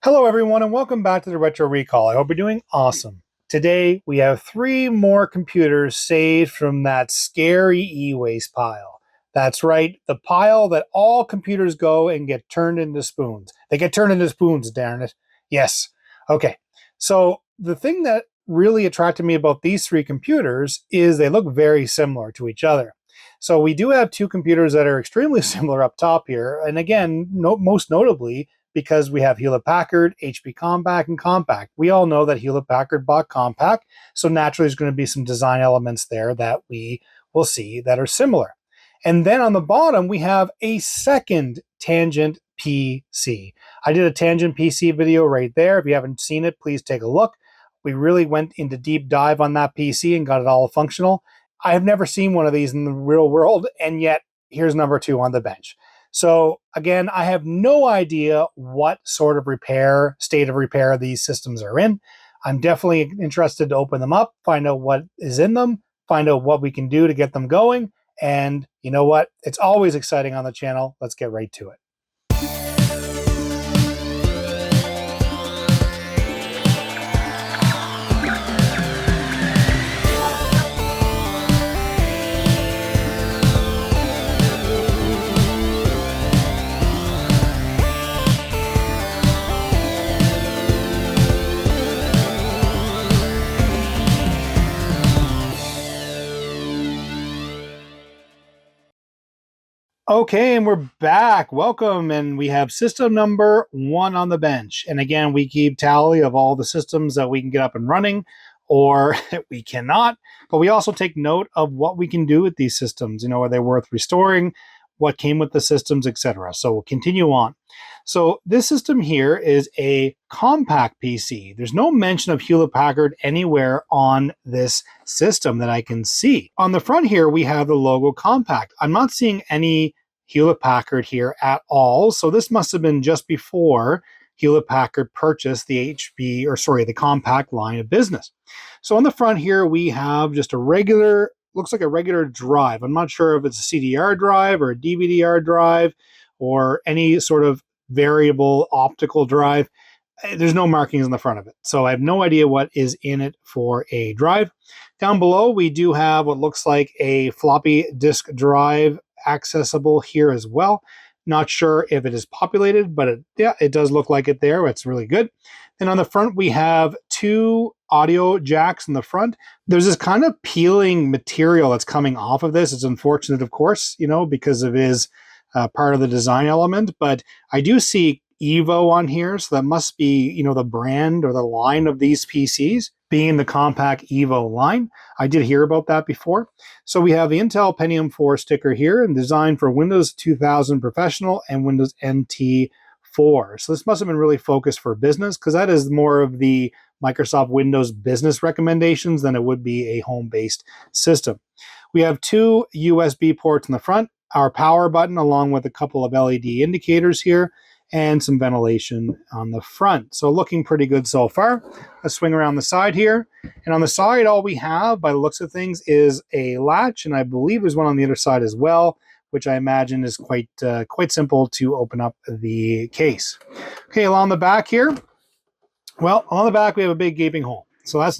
Hello everyone and welcome back to the Retro Recall. I hope you're doing awesome. Today we have 3 more computers saved from that scary e-waste pile. That's right, the pile that all computers go and get turned into spoons. They get turned into spoons, darn it. Yes. Okay. So the thing that really attracted me about these 3 computers is they look very similar to each other. So we do have 2 computers that are extremely similar up top here. And again, most notably, because we have Hewlett-Packard, HP Compaq, and Compaq. We all know that Hewlett-Packard bought Compaq, so naturally there's going to be some design elements there that we will see that are similar. And then on the bottom, we have a second Tangent PC. I did a Tangent PC video right there. If you haven't seen it, please take a look. We really went into deep dive on that PC and got it all functional. I have never seen one of these in the real world, and yet here's number 2 on the bench. So again, I have no idea what sort of state of repair these systems are in. I'm definitely interested to open them up, find out what is in them, find out what we can do to get them going. And you know what? It's always exciting on the channel. Let's get right to it. Okay, and we're back. Welcome. And we have system number 1 on the bench. And again, we keep tally of all the systems that we can get up and running, or we cannot. But we also take note of what we can do with these systems. You know, are they worth restoring? What came with the systems, etc. So we'll continue on. So this system here is a Compaq PC. There's no mention of Hewlett-Packard anywhere on this system that I can see. On the front here, we have the logo Compaq. I'm not seeing any Hewlett-Packard here at all. So this must have been just before Hewlett-Packard purchased the the Compaq line of business. So on the front here, we have just a regular, looks like a regular drive. I'm not sure if it's a CDR drive or a DVD-R drive or any sort of variable optical drive. There's no markings on the front of it, so I have no idea what is in it for a drive. Down below, we do have what looks like a floppy disk drive accessible here as well. Not sure if it is populated, but it does look like it there. It's really good. Then on the front, we have 2 audio jacks in the front. There's this kind of peeling material that's coming off of this. It's unfortunate, of course, because it is part of the design element, but I do see Evo on here, so that must be, the brand or the line of these PCs being the Compaq Evo line. I did hear about that before. So we have the Intel Pentium 4 sticker here and designed for Windows 2000 Professional and Windows NT 4. So this must have been really focused for business, because that is more of the Microsoft Windows business recommendations than it would be a home-based system. We have 2 USB ports in the front, our power button along with a couple of LED indicators here, and some ventilation on the front. So looking pretty good so far. Let's swing around the side here. And on the side, all we have, by the looks of things, is a latch, and I believe there's one on the other side as well, which I imagine is quite simple to open up the case. Okay, along the back here, well, on the back we have a big gaping hole. So that's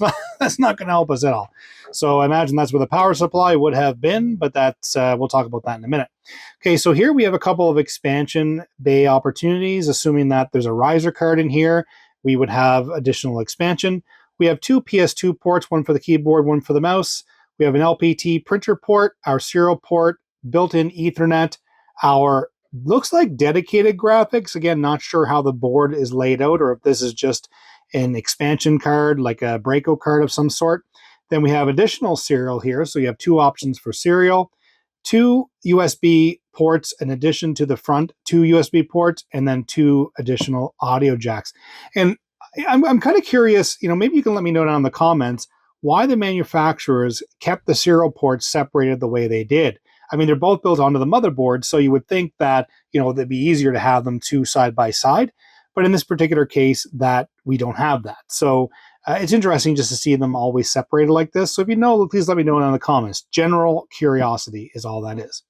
not going to help us at all. So I imagine that's where the power supply would have been, but that's we'll talk about that in a minute. Okay, so here we have a couple of expansion bay opportunities. Assuming that there's a riser card in here, we would have additional expansion. We have 2 PS2 ports, one for the keyboard, one for the mouse. We have an LPT printer port, our serial port, built-in Ethernet, our looks like dedicated graphics. Again, not sure how the board is laid out or if this is just an expansion card, like a Braco card of some sort. Then we have additional serial here. So you have 2 options for serial, 2 USB ports in addition to the front 2 USB ports, and then 2 additional audio jacks. And I'm kind of curious, maybe you can let me know down in the comments why the manufacturers kept the serial ports separated the way they did. I mean, they're both built onto the motherboard, so you would think that, it'd be easier to have them 2 side by side. But in this particular case, that we don't have that. So it's interesting just to see them always separated like this. So if you know, please let me know in the comments. General curiosity is all that is.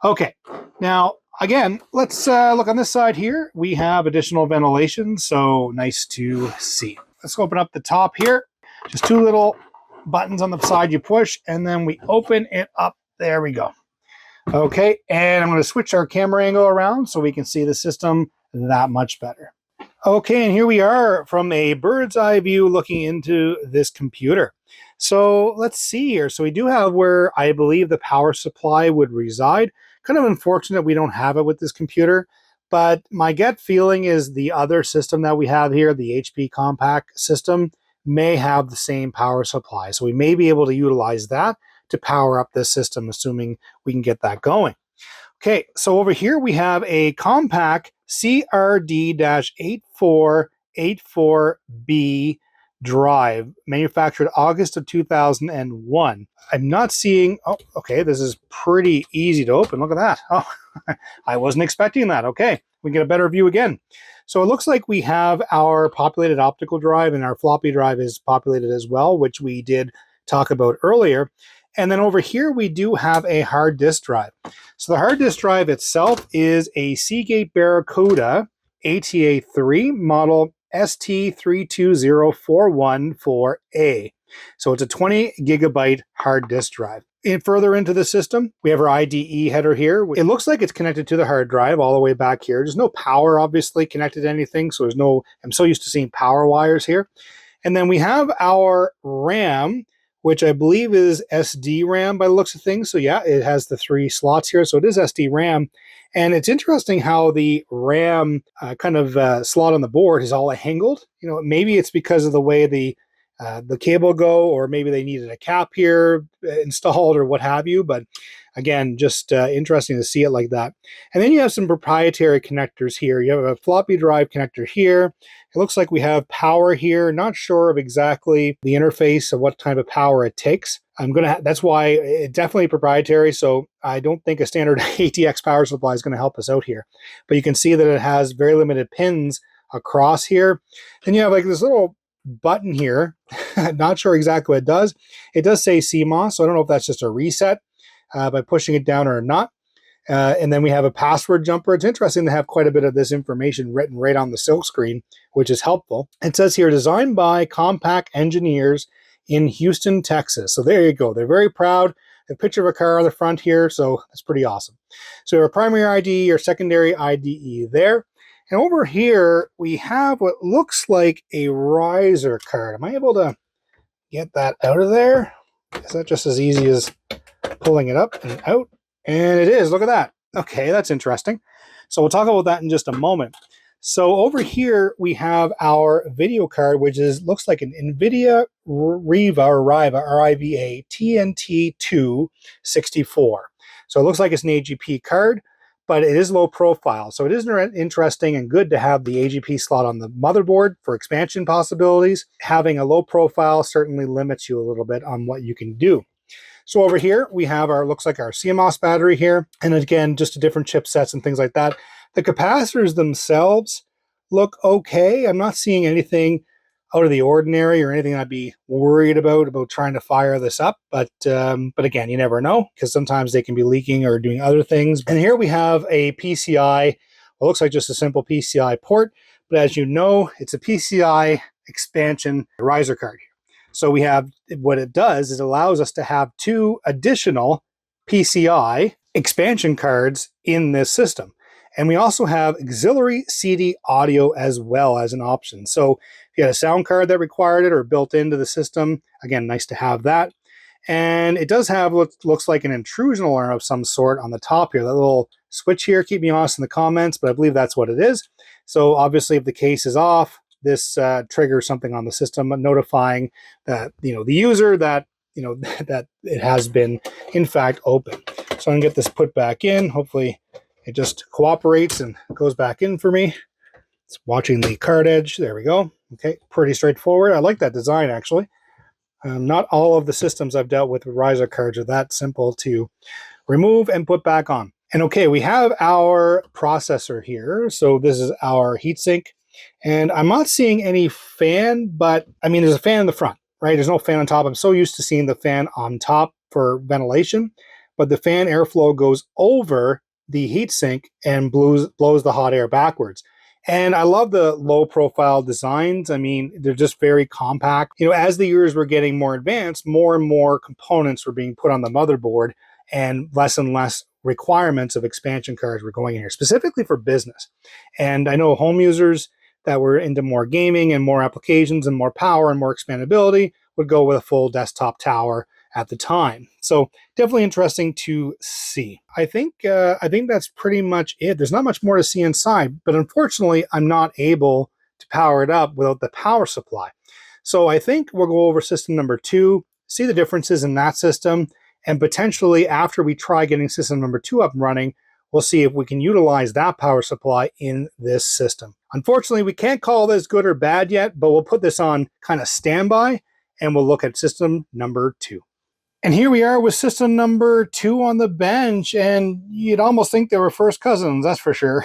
Okay, now again, let's look on this side here. We have additional ventilation, so nice to see. Let's open up the top here. Just two little buttons on the side you push, and then we open it up. There we go. Okay, and I'm going to switch our camera angle around so we can see the system that much better. Okay, and here we are from a bird's eye view looking into this computer. So let's see here. So we do have where I believe the power supply would reside. Kind of unfortunate we don't have it with this computer, but my gut feeling is the other system that we have here, the HP Compact system, may have the same power supply. So we may be able to utilize that to power up this system, assuming we can get that going. Okay, so over here we have a Compact CRD-8484B drive, manufactured August of 2001. I'm not seeing, oh, okay, this is pretty easy to open. Look at that. Oh, I wasn't expecting that. Okay, we get a better view again. So it looks like we have our populated optical drive, and our floppy drive is populated as well, which we did talk about earlier. And then over here, we do have a hard disk drive. So the hard disk drive itself is a Seagate Barracuda ATA3 model ST320414A. So it's a 20 gigabyte hard disk drive. And further into the system, we have our IDE header here. It looks like it's connected to the hard drive all the way back here. There's no power, obviously, connected to anything. So there's no, I'm so used to seeing power wires here. And then we have our RAM, which I believe is SD RAM by the looks of things. So yeah, it has the 3 slots here. So it is SD RAM. And it's interesting how the RAM slot on the board is all angled. You know, maybe it's because of the way the cable go, or maybe they needed a cap here installed or what have you. But again, just interesting to see it like that. And then you have some proprietary connectors here. You have a floppy drive connector here. It looks like we have power here. Not sure of exactly the interface of what type of power it takes. That's why it's definitely proprietary. So I don't think a standard ATX power supply is going to help us out here. But you can see that it has very limited pins across here. Then you have like this little button here. Not sure exactly what it does. It does say CMOS, so I don't know if that's just a reset by pushing it down or not. And then we have a password jumper. It's interesting to have quite a bit of this information written right on the silk screen, which is helpful. It says here, designed by Compact engineers in Houston, Texas. So there you go. They're very proud. A picture of a car on the front here, so that's pretty awesome. So our primary IDE or secondary IDE there. And over here, we have what looks like a riser card. Am I able to get that out of there? Is that just as easy as pulling it up and out? And it is. Look at that. Okay, that's interesting. So we'll talk about that in just a moment. So over here, we have our video card, which looks like an NVIDIA RIVA TNT264. So it looks like it's an AGP card, but it is low profile. So it is interesting and good to have the AGP slot on the motherboard for expansion possibilities. Having a low profile certainly limits you a little bit on what you can do. So over here, we have looks like our CMOS battery here. And again, just different chipsets and things like that. The capacitors themselves look okay. I'm not seeing anything out of the ordinary or anything I'd be worried about trying to fire this up. But again, you never know, because sometimes they can be leaking or doing other things. And here we have a PCI, what looks like just a simple PCI port. But as you know, it's a PCI expansion riser card here. So we have, what it does is it allows us to have 2 additional PCI expansion cards in this system. And we also have auxiliary CD audio as well as an option. So if you had a sound card that required it or built into the system, again, nice to have that. And it does have what looks like an intrusion alarm of some sort on the top here. That little switch here, keep me honest in the comments, but I believe that's what it is. So obviously if the case is off, this triggers something on the system notifying that, the user that, that it has been in fact open. So I'm gonna get this put back in. Hopefully it just cooperates and goes back in for me. It's watching the card edge. There we go. Okay, pretty straightforward. I like that design, actually. Not all of the systems I've dealt with riser cards are that simple to remove and put back on. And okay, we have our processor here. So this is our heatsink. And I'm not seeing any fan, but I mean, there's a fan in the front, right? There's no fan on top. I'm so used to seeing the fan on top for ventilation, but the fan airflow goes over the heatsink and blows the hot air backwards. And I love the low profile designs. I mean, they're just very compact. You know, as the years were getting more advanced, more and more components were being put on the motherboard and less requirements of expansion cards were going in here, specifically for business. And I know home users that were into more gaming and more applications and more power and more expandability would go with a full desktop tower at the time. So definitely interesting to see. I think that's pretty much it. There's not much more to see inside, but unfortunately, I'm not able to power it up without the power supply. So I think we'll go over system number 2, see the differences in that system, and potentially after we try getting system number 2 up and running, we'll see if we can utilize that power supply in this system. Unfortunately, we can't call this good or bad yet, but we'll put this on kind of standby and we'll look at system number 2. And here we are with system number 2 on the bench, and you'd almost think they were first cousins, that's for sure.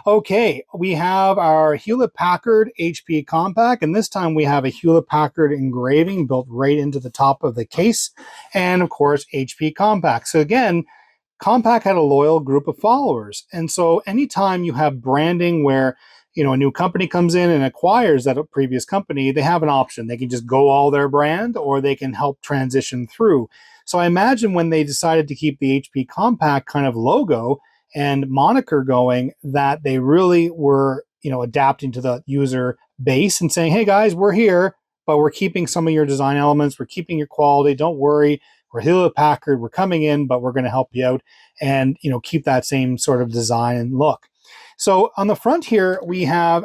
Okay, we have our Hewlett-Packard HP Compact, and this time we have a Hewlett-Packard engraving built right into the top of the case, and of course HP Compact. So again, Compaq had a loyal group of followers. And so anytime you have branding where, you know, a new company comes in and acquires that previous company, they have an option. They can just go all their brand or they can help transition through. So I imagine when they decided to keep the HP Compaq kind of logo and moniker going, that they really were, you know, adapting to the user base and saying, hey guys, we're here, but we're keeping some of your design elements. We're keeping your quality. Don't worry. We're Hewlett-Packard, we're coming in, but we're going to help you out and, you know, keep that same sort of design and look. So on the front here, we have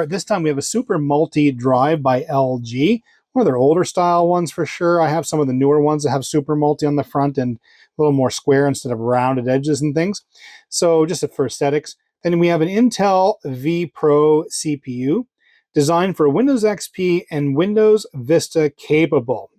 this time we have a Super Multi Drive by LG, one of their older style ones for sure. I have some of the newer ones that have Super Multi on the front and a little more square instead of rounded edges and things. So just for aesthetics. Then we have an Intel V Pro CPU designed for Windows XP and Windows Vista capable.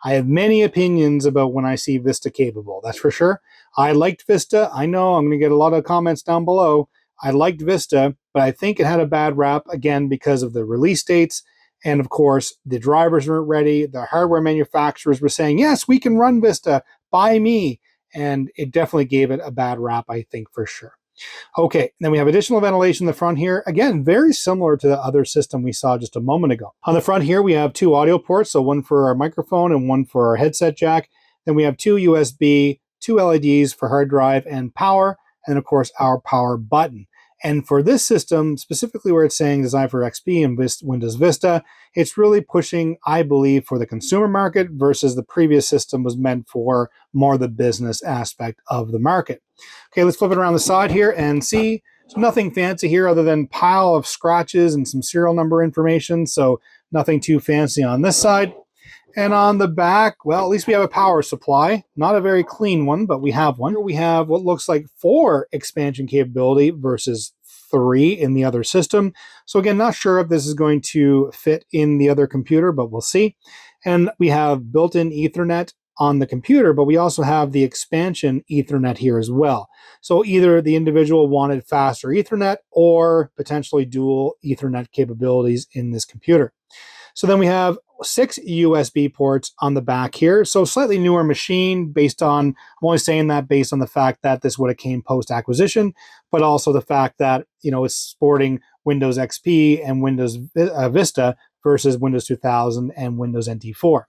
I have many opinions about when I see Vista capable, that's for sure. I liked Vista. I know I'm going to get a lot of comments down below. I liked Vista, but I think it had a bad rap, again, because of the release dates. And of course, the drivers weren't ready. The hardware manufacturers were saying, yes, we can run Vista, buy me. And it definitely gave it a bad rap, I think, for sure. Okay, then we have additional ventilation in the front here. Again, very similar to the other system we saw just a moment ago. On the front here, we have 2 audio ports, so one for our microphone and one for our headset jack. Then we have 2 USB, 2 LEDs for hard drive and power, and of course our power button. And for this system, specifically where it's saying designed for XP and Windows Vista, it's really pushing, I believe, for the consumer market versus the previous system was meant for more the business aspect of the market. Okay, let's flip it around the side here and see. So nothing fancy here other than pile of scratches and some serial number information. So nothing too fancy on this side. And on the back, well, at least we have a power supply. Not a very clean one, but we have one. Here we have what looks like 4 expansion capability versus 3 in the other system. So again, not sure if this is going to fit in the other computer, but we'll see. And we have built-in Ethernet on the computer, but we also have the expansion Ethernet here as well. So either the individual wanted faster Ethernet or potentially dual Ethernet capabilities in this computer. So then we have 6 USB ports on the back here. So slightly newer machine based on, I'm only saying that based on the fact that this would have came post-acquisition, but also the fact that, you know, it's sporting Windows XP and Windows Vista versus Windows 2000 and Windows NT4.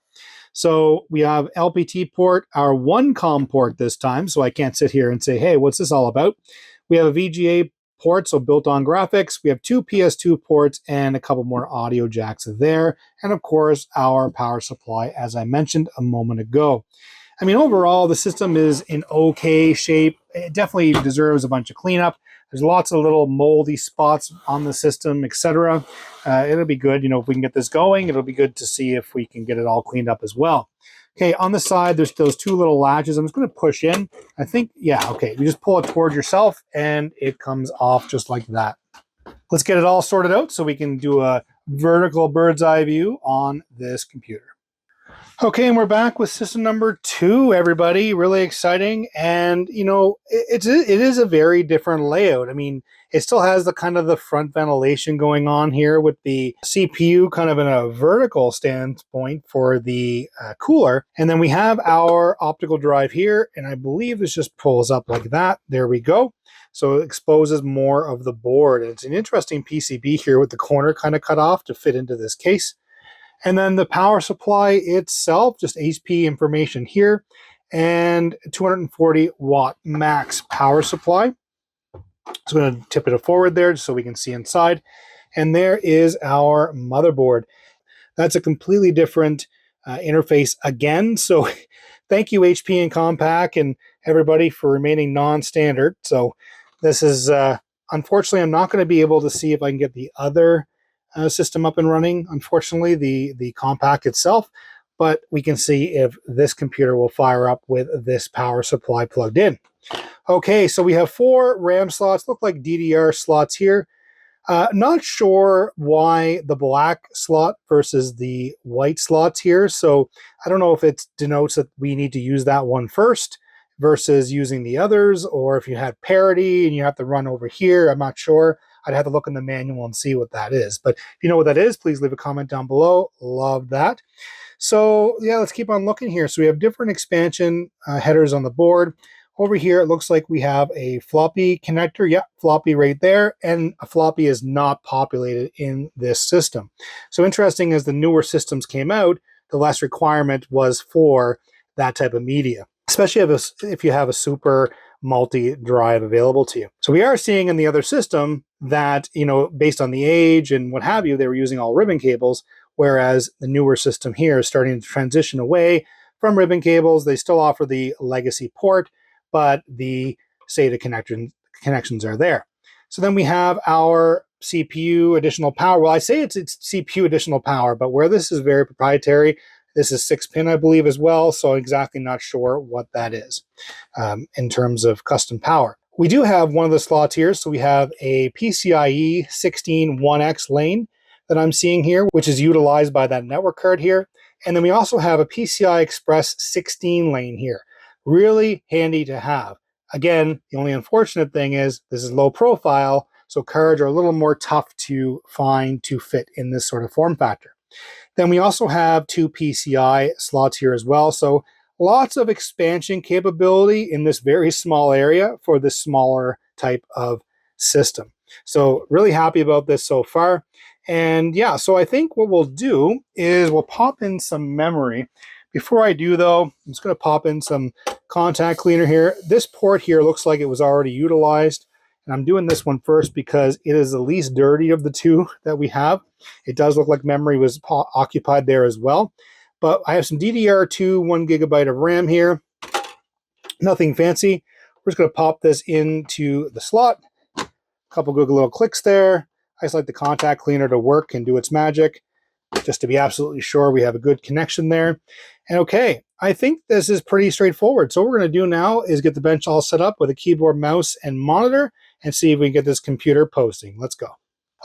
So we have LPT port, our 1COM port this time, so I can't sit here and say, hey, what's this all about? We have a VGA port, so built-on graphics. We have 2 PS2 ports and a couple more audio jacks there. And of course, our power supply, as I mentioned a moment ago. I mean, overall, the system is in okay shape. It definitely deserves a bunch of cleanup. There's lots of little moldy spots on the system, etc. It'll be good, you know, if we can get this going. It'll be good to see if we can get it all cleaned up as well. Okay, on the side, there's those 2 little latches. I'm just going to push in. I think, yeah, okay. You just pull it towards yourself, and it comes off just like that. Let's get it all sorted out so we can do a vertical bird's eye view on this computer. Okay, and we're back with system number 2, everybody. Really exciting. And, you know, it is a very different layout. I mean, it still has the kind of the front ventilation going on here with the CPU kind of in a vertical standpoint for the cooler. And then we have our optical drive here, and I believe this just pulls up like that. There we go. So it exposes more of the board. It's an interesting PCB here with the corner kind of cut off to fit into this case. And then the power supply itself, just HP information here, and 240 watt max power supply. So I'm going to tip it forward there just so we can see inside. And there is our motherboard. That's a completely different interface again. So thank you, HP and Compaq and everybody for remaining non-standard. So this is, unfortunately, I'm not going to be able to see if I can get the other system up and running, unfortunately, the Compaq itself, but we can see if this computer will fire up with this power supply plugged in. Okay, so we have 4 RAM slots, look like DDR slots here. Not sure why the black slot versus the white slots here. So I don't know if it denotes that we need to use that one first versus using the others, or if you had parity and you have to run over here. I'm not sure. I'd have to look in the manual and see what that is. But if you know what that is, please leave a comment down below. Love that. So yeah, let's keep on looking here. So we have different expansion headers on the board. Over here, it looks like we have a floppy connector. Yep, floppy right there. And a floppy is not populated in this system. So interesting, as the newer systems came out, the less requirement was for that type of media, especially if you have a super multi-drive available to you. So we are seeing in the other system that, you know, based on the age and what have you, they were using all ribbon cables, whereas the newer system here is starting to transition away from ribbon cables. They still offer the legacy port, but the SATA connections are there. So then we have our CPU additional power. Well, I say it's CPU additional power, but where this is very proprietary, this is 6-pin, I believe, as well. So exactly not sure what that is in terms of custom power. We do have one of the slots here. So we have a PCIe 16 1X lane that I'm seeing here, which is utilized by that network card here. And then we also have a PCI Express 16 lane here. Really handy to have. Again, the only unfortunate thing is this is low profile, so cards are a little more tough to find to fit in this sort of form factor. Then we also have 2 PCI slots here as well, so lots of expansion capability in this very small area for this smaller type of system. So really happy about this so far. And yeah, so I think what we'll do is we'll pop in some memory. Before I do, though, I'm just going to pop in some contact cleaner here. This port here looks like it was already utilized, and I'm doing this one first because it is the least dirty of the 2 that we have. It does look like memory was occupied there as well, but I have some DDR2 1 GB of RAM here. Nothing fancy. We're just going to pop this into the slot. A couple good little clicks there. I just like the contact cleaner to work and do its magic, just to be absolutely sure we have a good connection there. And okay, I think this is pretty straightforward. So what we're going to do now is get the bench all set up with a keyboard, mouse, and monitor and see if we can get this computer posting. Let's go.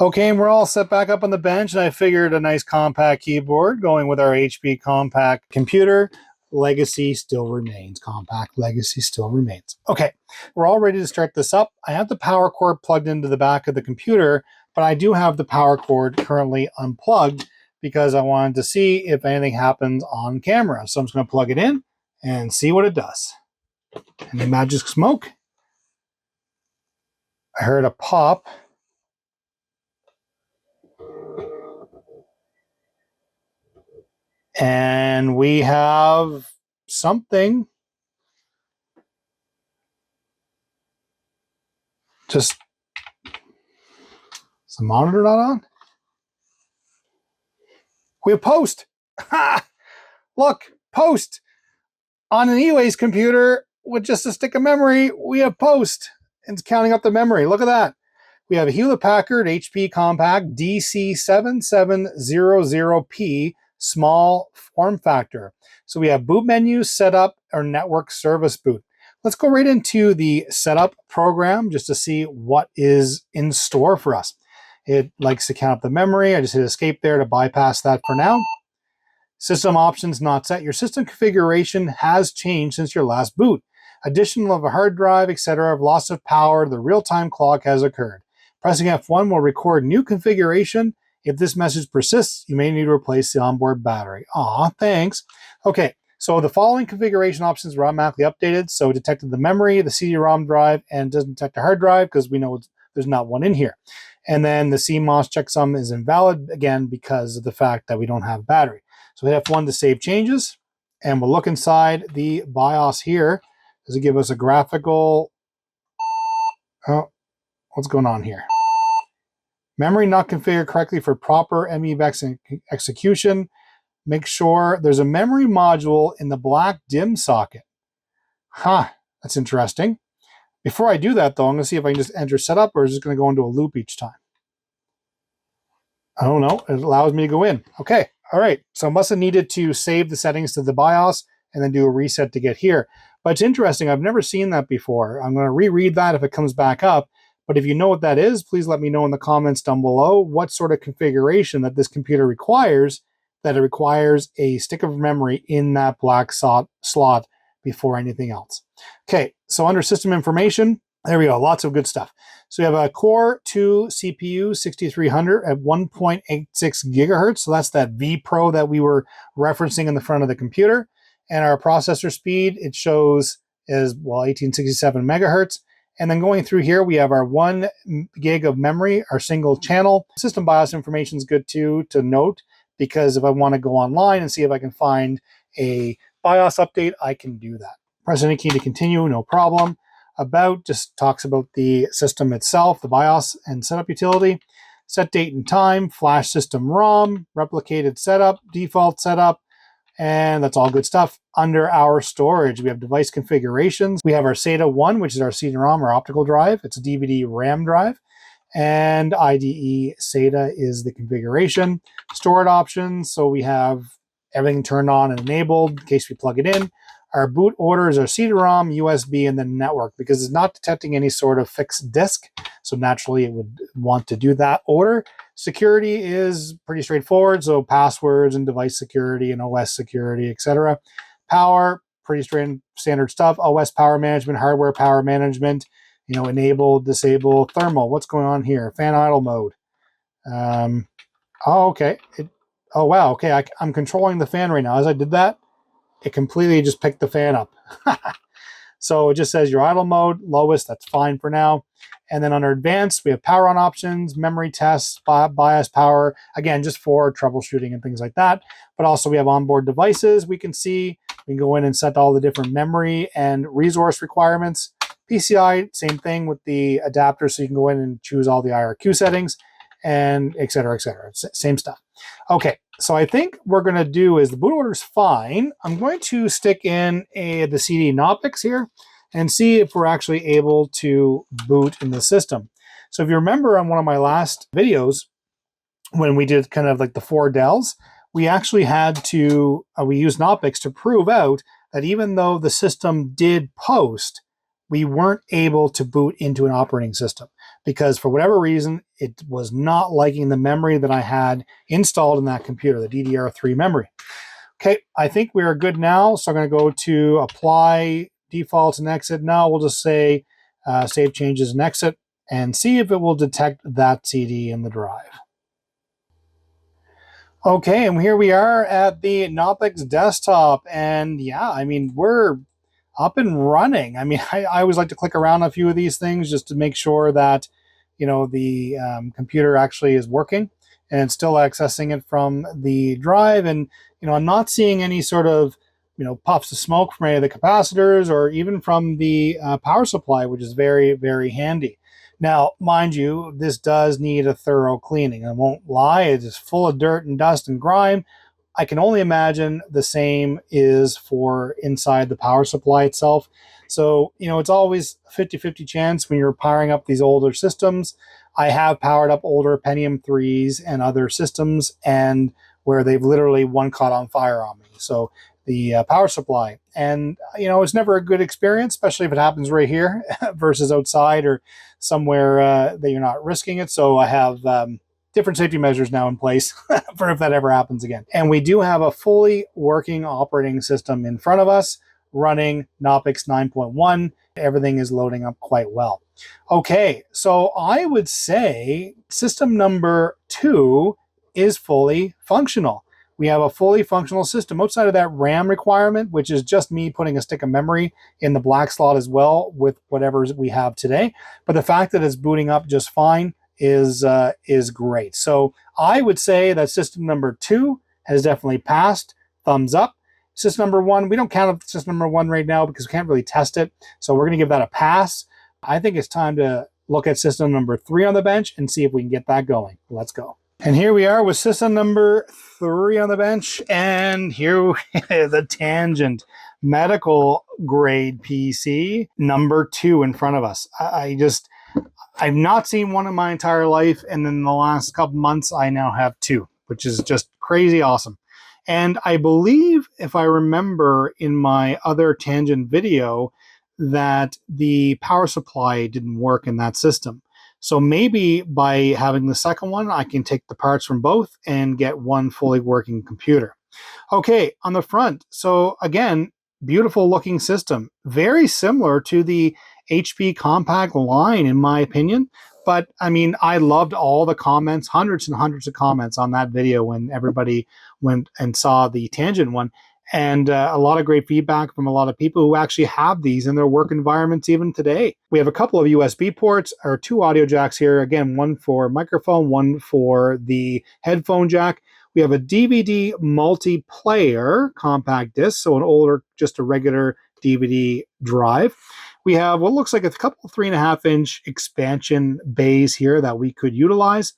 Okay, and we're all set back up on the bench, and I figured a nice compact keyboard going with our HP compact computer. Legacy still remains. Compact legacy still remains. Okay, we're all ready to start this up. I have the power cord plugged into the back of the computer, but I do have the power cord currently unplugged because I wanted to see if anything happens on camera. So I'm just going to plug it in and see what it does. Any magic smoke? I heard a pop. And we have something. Just, is the monitor not on? We have post. Ha! Look, post. On an E-Waste computer with just a stick of memory, we have post. It's counting up the memory. Look at that. We have a Hewlett-Packard HP Compact DC7700P small form factor. So we have boot menu, setup, or network service boot. Let's go right into the setup program just to see what is in store for us. It likes to count up the memory. I just hit escape there to bypass that for now. System options not set. Your system configuration has changed since your last boot. Addition of a hard drive, etc. Loss of power, the real-time clock has occurred. Pressing F1 will record new configuration. If this message persists, you may need to replace the onboard battery. Aw, thanks. Okay, so the following configuration options were automatically updated. So it detected the memory, the CD-ROM drive, and doesn't detect a hard drive because we know there's not one in here. And then the CMOS checksum is invalid, again, because of the fact that we don't have battery. So hit F1 to save changes, and we'll look inside the BIOS here. Does it give us a graphical? Oh, what's going on here? Memory not configured correctly for proper MEVEX execution. Make sure there's a memory module in the black DIMM socket. Huh, that's interesting. Before I do that, though, I'm going to see if I can just enter setup, or is it going to go into a loop each time? I don't know. It allows me to go in. Okay. All right. So I must have needed to save the settings to the BIOS and then do a reset to get here. But it's interesting. I've never seen that before. I'm going to reread that if it comes back up. But if you know what that is, please let me know in the comments down below what sort of configuration that this computer requires, that it requires a stick of memory in that black slot before anything else. Okay, so under system information, there we go, lots of good stuff. So we have a Core 2 CPU 6300 at 1.86 gigahertz. So that's that vPro that we were referencing in the front of the computer. And our processor speed, it shows is, well, 1867 megahertz. And then going through here, we have our 1 gig of memory, our single channel. System BIOS information is good too to note, because if I want to go online and see if I can find a BIOS update, I can do that. Press any key to continue, no problem. About just talks about the system itself, the BIOS and setup utility. Set date and time, flash system ROM, replicated setup, default setup, and that's all good stuff. Under our storage, we have device configurations. We have our SATA 1, which is our CD-ROM or optical drive. It's a DVD RAM drive. And IDE SATA is the configuration. Storage options, so we have everything turned on and enabled in case we plug it in. Our boot order is our CD-ROM, USB, and then network, because it's not detecting any sort of fixed disk. So naturally, it would want to do that order. Security is pretty straightforward. So passwords and device security and OS security, etc. Power, pretty standard stuff. OS power management, hardware power management, enable, disable, thermal. What's going on here? Fan idle mode. Oh, okay. Oh, wow. Okay, I'm controlling the fan right now. As I did that, it completely just picked the fan up. So it just says your idle mode, lowest, that's fine for now. And then under advanced, we have power on options, memory tests, BIOS power, again, just for troubleshooting and things like that. But also we have onboard devices. We can go in and set all the different memory and resource requirements. PCI, same thing with the adapter, so you can go in and choose all the IRQ settings, and et cetera, same stuff. Okay, so I think what we're going to do is the boot order is fine. I'm going to stick in the CD Knoppix here and see if we're actually able to boot in the system. So if you remember on one of my last videos, when we did kind of like the 4 Dells, we actually had to, we used Knoppix to prove out that even though the system did post, we weren't able to boot into an operating system because for whatever reason, it was not liking the memory that I had installed in that computer, the DDR3 memory. Okay, I think we are good now. So I'm going to go to apply defaults and exit. Now we'll just say save changes and exit and see if it will detect that CD in the drive. Okay, and here we are at the Knoppix desktop. And yeah, I mean, we're up and running. I mean, I always like to click around a few of these things just to make sure that, the computer actually is working and it's still accessing it from the drive. And, I'm not seeing any sort of, puffs of smoke from any of the capacitors or even from the power supply, which is very, very handy. Now, mind you, this does need a thorough cleaning. I won't lie, it is full of dirt and dust and grime. I can only imagine the same is for inside the power supply itself. So, it's always a 50-50 chance when you're powering up these older systems. I have powered up older Pentium 3s and other systems, and where they've literally one caught on fire on me. So the power supply. And, it's never a good experience, especially if it happens right here versus outside or somewhere that you're not risking it. So I have different safety measures now in place for if that ever happens again. And we do have a fully working operating system in front of us running Knoppix 9.1. Everything is loading up quite well. Okay, so I would say system number 2 is fully functional. We have a fully functional system outside of that RAM requirement, which is just me putting a stick of memory in the black slot as well with whatever we have today. But the fact that it's booting up just fine is great. So I would say that system number 2 has definitely passed. Thumbs up. System number 1, we don't count system number 1 right now because we can't really test it. So we're going to give that a pass. I think it's time to look at system number 3 on the bench and see if we can get that going. Let's go. And here we are with system number 3 on the bench. And here the Tangent medical grade PC number 2 in front of us. I've not seen one in my entire life. And in the last couple months, I now have 2, which is just crazy awesome. And I believe, if I remember in my other Tangent video, that the power supply didn't work in that system. So maybe by having the second one, I can take the parts from both and get one fully working computer. Okay, on the front, so again, beautiful looking system. Very similar to the HP Compact line, in my opinion. But I mean, I loved all the comments, hundreds and hundreds of comments on that video when everybody went and saw the Tangent one. And a lot of great feedback from a lot of people who actually have these in their work environments even today. We have a couple of USB ports, or 2 audio jacks here. Again, one for microphone, one for the headphone jack. We have a DVD multiplayer compact disc, so an older, just a regular DVD drive. We have what looks like a couple 3.5-inch expansion bays here that we could utilize.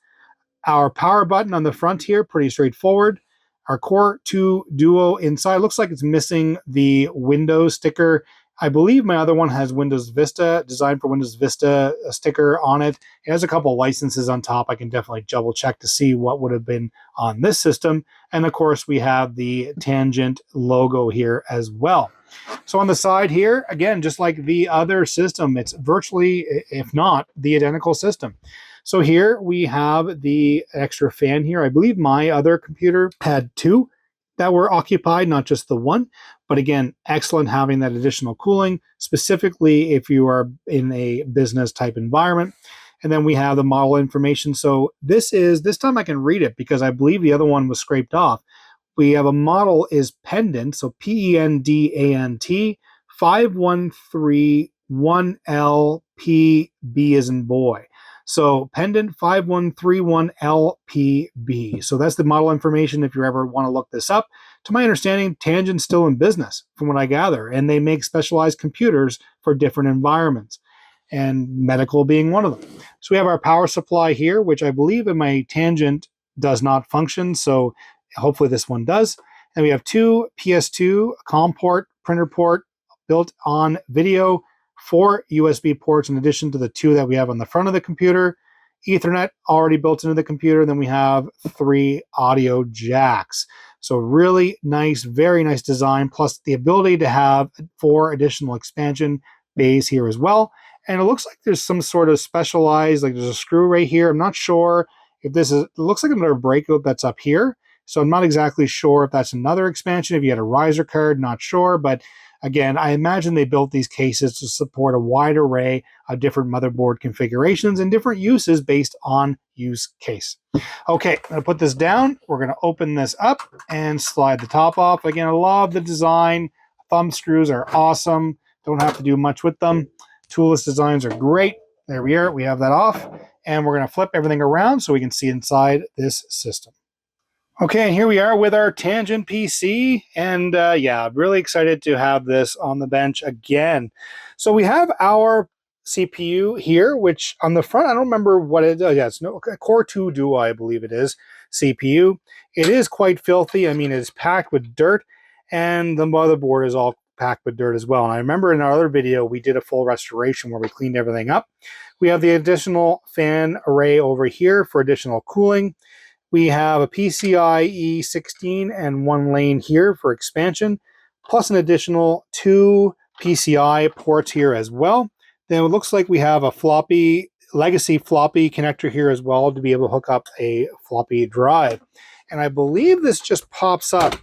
Our power button on the front here, pretty straightforward. Our Core 2 Duo inside looks like it's missing the Windows sticker. I believe my other one has Windows Vista, designed for Windows Vista, a sticker on it. It has a couple of licenses on top. I can definitely double check to see what would have been on this system. And of course, we have the Tangent logo here as well. So on the side here, again, just like the other system, it's virtually, if not, the identical system. So here we have the extra fan here. I believe my other computer had 2 that were occupied, not just the one. But again, excellent having that additional cooling, specifically if you are in a business type environment. And then we have the model information. So this time I can read it because I believe the other one was scraped off. We have a model is pendant, so PENDANT 5131LPB as in boy. So pendant 5131LPB. So that's the model information if you ever want to look this up. To my understanding, Tangent's still in business, from what I gather, and they make specialized computers for different environments, and medical being one of them. So we have our power supply here, which I believe in my Tangent does not function, so hopefully this one does. And we have 2 PS2 COM port, printer port, built on video, 4 USB ports in addition to the 2 that we have on the front of the computer, Ethernet already built into the computer, then we have 3 audio jacks. So really nice, very nice design, plus the ability to have 4 additional expansion bays here as well. And it looks like there's some sort of specialized, like there's a screw right here. I'm not sure if this is, it looks like another breakout that's up here. So I'm not exactly sure if that's another expansion, if you had a riser card, not sure. But again, I imagine they built these cases to support a wide array of different motherboard configurations and different uses based on use case. Okay, I'm going to put this down. We're going to open this up and slide the top off. Again, I love the design. Thumb screws are awesome. Don't have to do much with them. Toolless designs are great. There we are. We have that off. And we're going to flip everything around so we can see inside this system. Okay, and here we are with our Tangent PC, and yeah, really excited to have this on the bench again. So we have our CPU here, which on the front, I don't remember what it is. Yeah, it's no Core 2 Duo, I believe it is, CPU. It is quite filthy. I mean, it's packed with dirt, and the motherboard is all packed with dirt as well. And I remember in our other video, we did a full restoration where we cleaned everything up. We have the additional fan array over here for additional cooling. We have a PCIe 16 and 1 lane here for expansion, plus an additional 2 PCI ports here as well. Then it looks like we have a floppy legacy floppy connector here as well to be able to hook up a floppy drive. And I believe this just pops up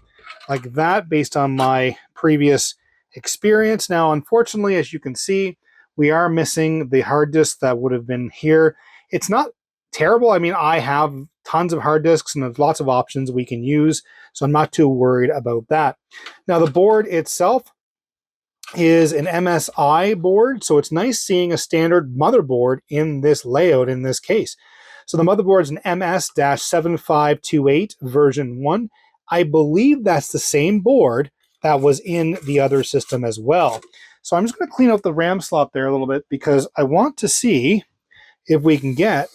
like that based on my previous experience. Now, unfortunately, as you can see, we are missing the hard disk that would have been here. It's not terrible. I mean, I have tons of hard disks and there's lots of options we can use, so I'm not too worried about that. Now, the board itself is an MSI board, so it's nice seeing a standard motherboard in this layout in this case. So the motherboard is an MS-7528 version 1. I believe that's the same board that was in the other system as well. So I'm just going to clean out the RAM slot there a little bit because I want to see if we can get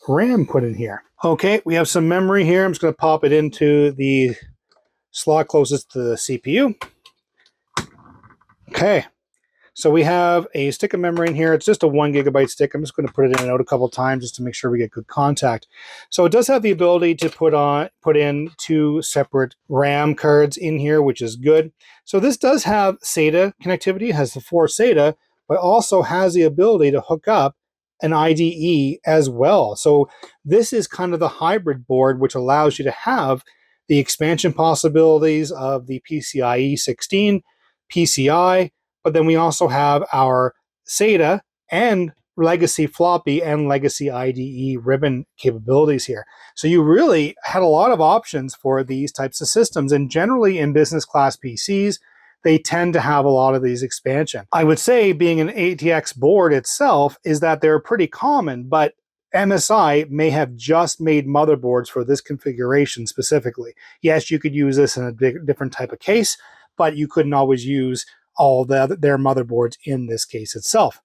RAM put in here. Okay, we have some memory here. I'm just going to pop it into the slot closest to the CPU. Okay, so we have a stick of memory in here. It's just a 1 gigabyte stick. I'm just going to put it in and out a couple times just to make sure we get good contact. So it does have the ability to put in 2 separate RAM cards in here, which is good. So this does have SATA connectivity, has the 4 SATA, but also has the ability to hook up an IDE as well. So this is kind of the hybrid board, which allows you to have the expansion possibilities of the PCIe 16, PCI, but then we also have our SATA and legacy floppy and legacy IDE ribbon capabilities here. So you really had a lot of options for these types of systems, and generally in business class PCs, they tend to have a lot of these expansion. I would say being an ATX board itself is that they're pretty common, but MSI may have just made motherboards for this configuration specifically. Yes, you could use this in a different type of case, but you couldn't always use all their motherboards in this case itself.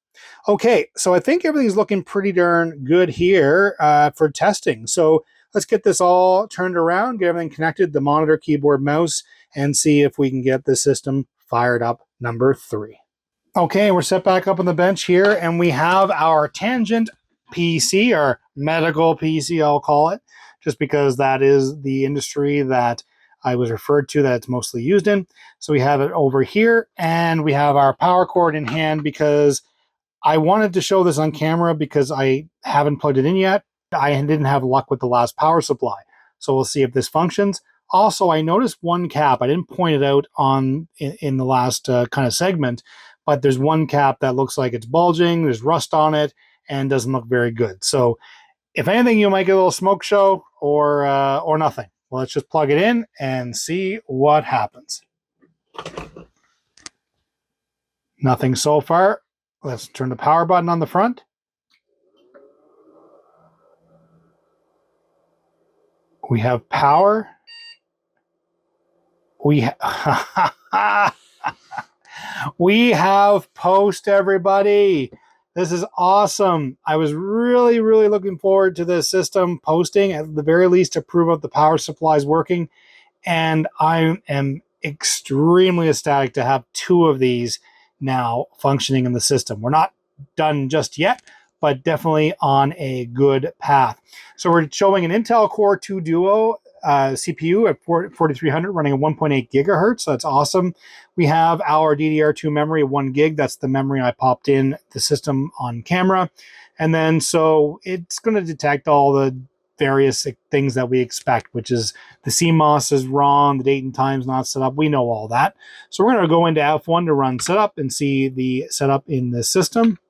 Okay, so I think everything's looking pretty darn good here for testing. So let's get this all turned around, get everything connected, the monitor, keyboard, mouse, and see if we can get the system fired up number 3. Okay, we're set back up on the bench here, and we have our Tangent PC, or medical PC, I'll call it, just because that is the industry that I was referred to that it's mostly used in. So we have it over here, and we have our power cord in hand because I wanted to show this on camera because I haven't plugged it in yet. I didn't have luck with the last power supply. So we'll see if this functions. Also, I noticed one cap. I didn't point it out in the last kind of segment, but there's one cap that looks like it's bulging. There's rust on it and doesn't look very good. So if anything, you might get a little smoke show or nothing. Well, let's just plug it in and see what happens. Nothing so far. Let's turn the power button on the front. We have power. We we have post, everybody. This is awesome. I was really, really looking forward to this system posting, at the very least, to prove out the power supply is working. And I am extremely ecstatic to have 2 of these now functioning in the system. We're not done just yet, but definitely on a good path. So we're showing an Intel Core 2 Duo CPU at 4300 running at 1.8 gigahertz. That's awesome. We have our DDR2 memory, 1 gig. That's the memory I popped in the system on camera. And then so it's going to detect all the various things that we expect, which is the CMOS is wrong, the date and time's not set up. We know all that. So we're going to go into F1 to run setup and see the setup in the system.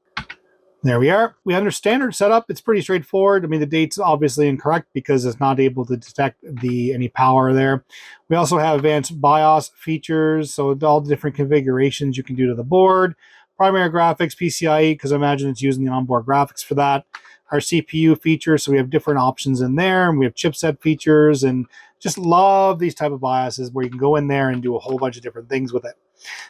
There we are. We under standard setup, it's pretty straightforward. I mean, the date's obviously incorrect because it's not able to detect any power there. We also have advanced BIOS features, so all the different configurations you can do to the board. Primary graphics, PCIe, because I imagine it's using the onboard graphics for that. Our CPU features, so we have different options in there, and we have chipset features, and just love these type of BIOSes where you can go in there and do a whole bunch of different things with it.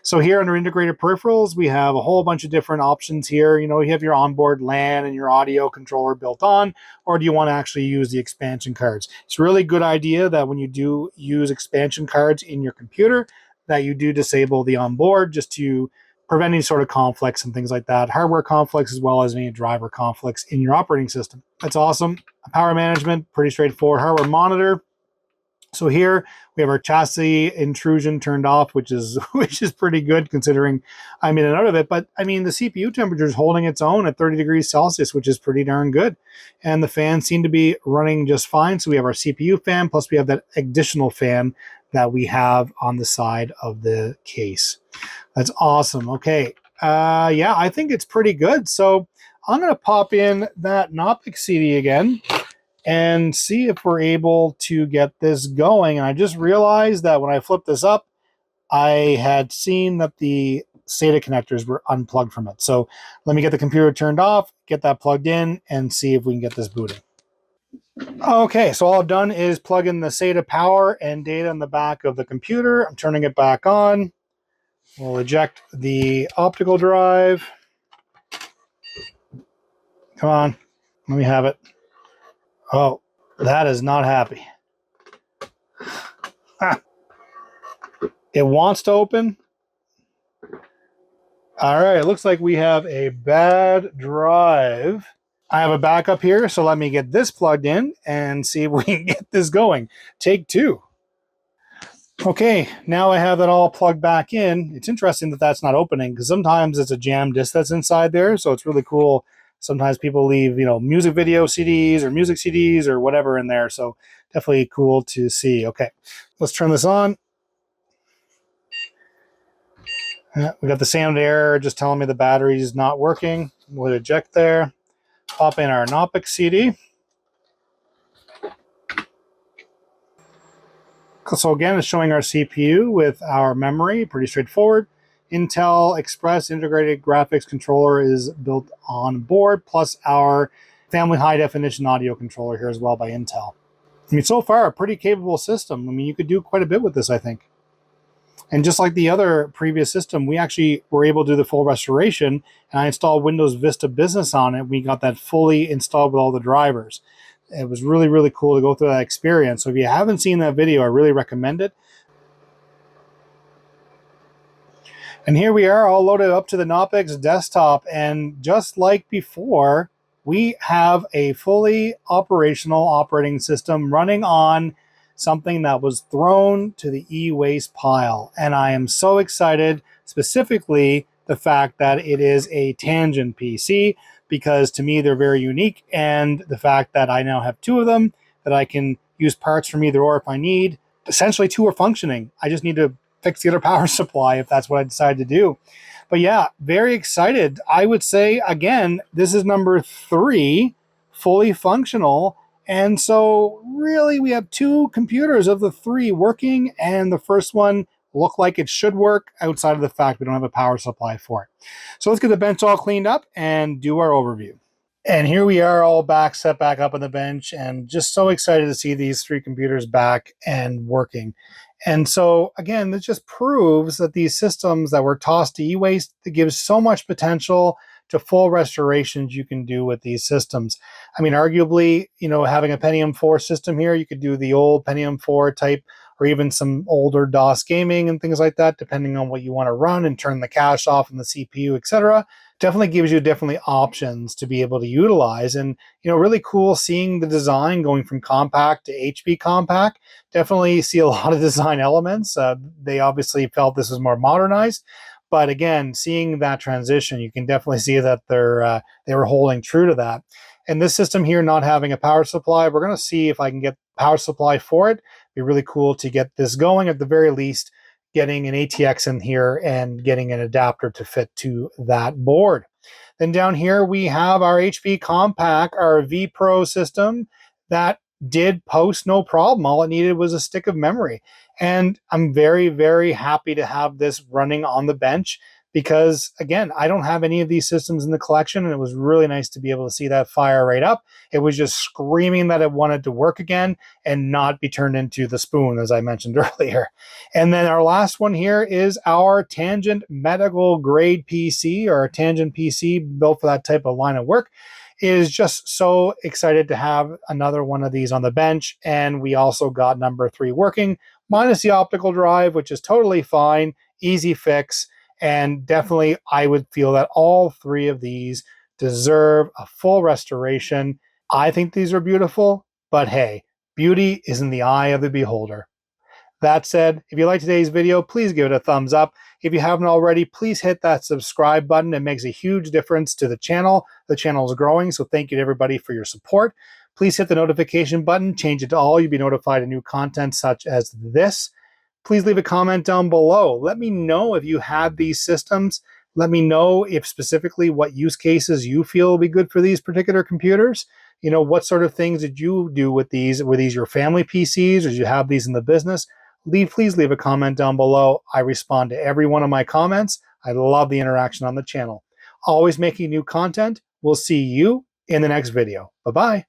So here under integrated peripherals, we have a whole bunch of different options here. You know, you have your onboard LAN and your audio controller built on, or do you want to actually use the expansion cards? It's a really good idea that when you do use expansion cards in your computer, that you do disable the onboard just to prevent any sort of conflicts and things like that. Hardware conflicts as well as any driver conflicts in your operating system. That's awesome. Power management, pretty straightforward. Hardware monitor. So here we have our chassis intrusion turned off, which is which is pretty good considering I'm in and out of it. But I mean, the CPU temperature is holding its own at 30 degrees Celsius, which is pretty darn good. And the fans seem to be running just fine. So we have our CPU fan, plus we have that additional fan that we have on the side of the case. That's awesome. Okay. Yeah, I think it's pretty good. So I'm going to pop in that Knoppix CD again and see if we're able to get this going. And I just realized that when I flipped this up, I had seen that the SATA connectors were unplugged from it. So let me get the computer turned off, get that plugged in, and see if we can get this booting. Okay, so all I've done is plug in the SATA power and data in the back of the computer. I'm turning it back on. We'll eject the optical drive. Come on, let me have it. Oh, that is not happy. It wants to open. All right, it looks like we have a bad drive. I have a backup here, so let me get this plugged in and see if we can get this going. Take two. Okay, now I have that all plugged back in. It's interesting that that's not opening because sometimes it's a jam disk that's inside there, so it's really cool. Sometimes people leave, music video CDs or music CDs or whatever in there, so definitely cool to see. Okay, let's turn this on. We got the sound error just telling me the battery is not working. We'll eject there. Pop in our Knoppix CD. So again, it's showing our CPU with our memory, pretty straightforward. Intel Express Integrated Graphics Controller is built on board, plus our family high definition audio controller here as well by Intel. I mean, so far, a pretty capable system. I mean, you could do quite a bit with this, I think. And just like the other previous system, we actually were able to do the full restoration, and I installed Windows Vista Business on it. We got that fully installed with all the drivers. It was really, really cool to go through that experience. So if you haven't seen that video, I really recommend it. And here we are all loaded up to the Knoppix desktop. And just like before, we have a fully operational operating system running on something that was thrown to the e-waste pile. And I am so excited, specifically the fact that it is a Tangent PC, because to me they're very unique. And the fact that I now have two of them, that I can use parts from either or if I need. Essentially two are functioning. I just need to fix the other power supply if that's what I decide to do. But yeah, very excited. I would say, again, this is number 3, fully functional. And so really we have 2 computers of the 3 working, and the first one looked like it should work outside of the fact we don't have a power supply for it. So let's get the bench all cleaned up and do our overview. And here we are all back, set back up on the bench, and just so excited to see these 3 computers back and working. And so, again, this just proves that these systems that were tossed to e-waste, it gives so much potential to full restorations you can do with these systems. I mean, arguably, having a Pentium 4 system here, you could do the old Pentium 4 type, or even some older DOS gaming and things like that, depending on what you want to run and turn the cache off in the CPU, etc. Definitely gives you options to be able to utilize. And really cool seeing the design going from compact to HP compact. Definitely see a lot of design elements. They obviously felt this was more modernized, but again, seeing that transition, you can definitely see that they were holding true to that. And this system here not having a power supply, we're going to see if I can get power supply for it. It'd be really cool to get this going, at the very least, getting an ATX in here and getting an adapter to fit to that board. Then down here we have our HP Compact, our V Pro system that did post no problem. All it needed was a stick of memory. And I'm very, very happy to have this running on the bench because, again, I don't have any of these systems in the collection, and it was really nice to be able to see that fire right up. It was just screaming that it wanted to work again and not be turned into the spoon, as I mentioned earlier. And then our last one here is our Tangent medical grade PC, or a Tangent PC built for that type of line of work. Is just so excited to have another one of these on the bench. And we also got number 3 working, minus the optical drive, which is totally fine, easy fix. And definitely I would feel that all 3 of these deserve a full restoration. I think these are beautiful, but hey, Beauty is in the eye of the beholder. That said, if you like today's video, please give it a thumbs up. If you haven't already, please hit that subscribe button. It makes a huge difference to the channel. The channel is growing, so thank you to everybody for your support. Please hit the notification button, change it to all. You'll be notified of new content such as this. Please leave a comment down below. Let me know if you have these systems. Let me know if specifically what use cases you feel will be good for these particular computers. You know, what sort of things did you do with these? Were these your family PCs, or did you have these in the business? Please leave a comment down below. I respond to every one of my comments. I love the interaction on the channel. Always making new content. We'll see you in the next video. Bye-bye.